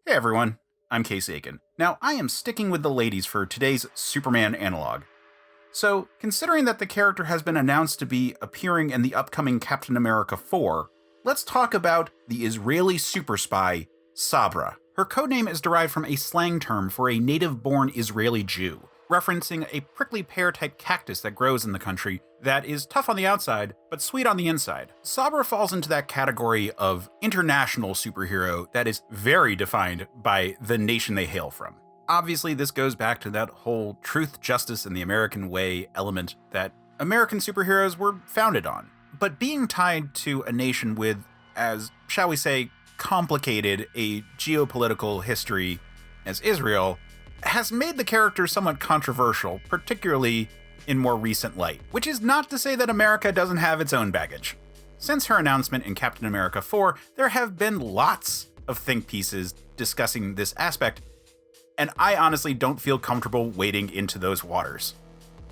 Hey everyone, I'm Case Aiken. Now, I am sticking with the ladies for today's Superman Analogue. So, considering that the character has been announced to be appearing in the upcoming Captain America 4, let's talk about the Israeli super spy, Sabra. Her codename is derived from a slang term for a native-born Israeli Jew, referencing a prickly pear-type cactus that grows in the country that is tough on the outside, but sweet on the inside. Sabra falls into that category of international superhero that is very defined by the nation they hail from. Obviously, this goes back to that whole truth, justice, and the American way element that American superheroes were founded on. But being tied to a nation with, as, shall we say, complicated a geopolitical history as Israel, has made the character somewhat controversial, particularly in more recent light, which is not to say that America doesn't have its own baggage. Since her announcement in Captain America 4, there have been lots of think pieces discussing this aspect, and I honestly don't feel comfortable wading into those waters.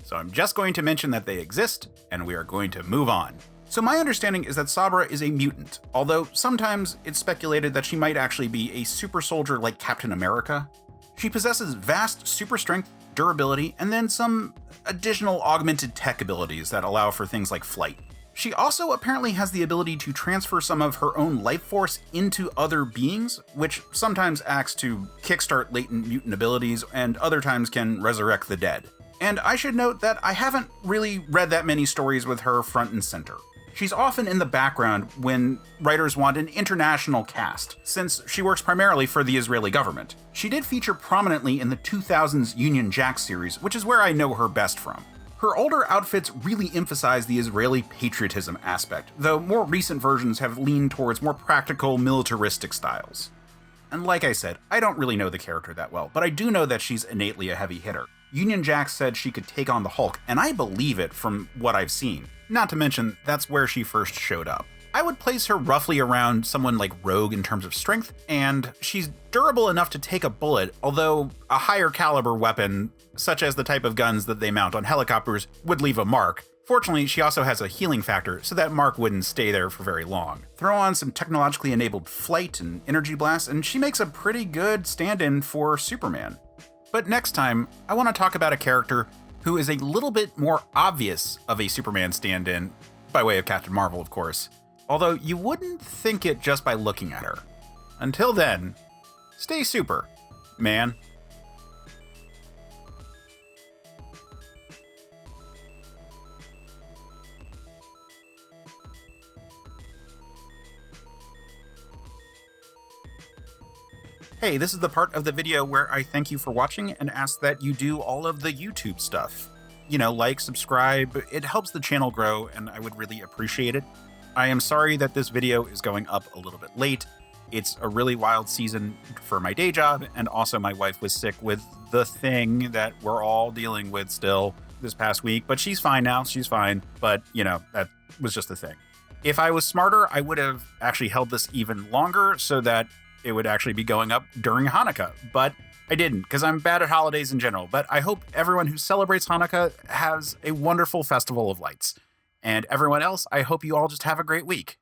So I'm just going to mention that they exist, and we are going to move on. So my understanding is that Sabra is a mutant, although sometimes it's speculated that she might actually be a super soldier like Captain America. She possesses vast super strength, durability, and then some additional augmented tech abilities that allow for things like flight. She also apparently has the ability to transfer some of her own life force into other beings, which sometimes acts to kickstart latent mutant abilities and other times can resurrect the dead. And I should note that I haven't really read that many stories with her front and center. She's often in the background when writers want an international cast, since she works primarily for the Israeli government. She did feature prominently in the 2000s Union Jack series, which is where I know her best from. Her older outfits really emphasize the Israeli patriotism aspect, though more recent versions have leaned towards more practical, militaristic styles. And like I said, I don't really know the character that well, but I do know that she's innately a heavy hitter. Union Jack said she could take on the Hulk, and I believe it from what I've seen. Not to mention, that's where she first showed up. I would place her roughly around someone like Rogue in terms of strength, and she's durable enough to take a bullet, although a higher caliber weapon, such as the type of guns that they mount on helicopters, would leave a mark. Fortunately, she also has a healing factor, so that mark wouldn't stay there for very long. Throw on some technologically enabled flight and energy blasts, and she makes a pretty good stand-in for Superman. But next time, I want to talk about a character who is a little bit more obvious of a Superman stand-in, by way of Captain Marvel, of course, although you wouldn't think it just by looking at her. Until then, stay super, man. Hey, this is the part of the video where I thank you for watching and ask that you do all of the YouTube stuff. You know, like, subscribe, it helps the channel grow and I would really appreciate it. I am sorry that this video is going up a little bit late. It's a really wild season for my day job, and also my wife was sick with the thing that we're all dealing with still this past week, but she's fine now, she's fine, but you know, that was just the thing. If I was smarter, I would have actually held this even longer so that it would actually be going up during Hanukkah, but I didn't because I'm bad at holidays in general. But I hope everyone who celebrates Hanukkah has a wonderful festival of lights. And everyone else, I hope you all just have a great week.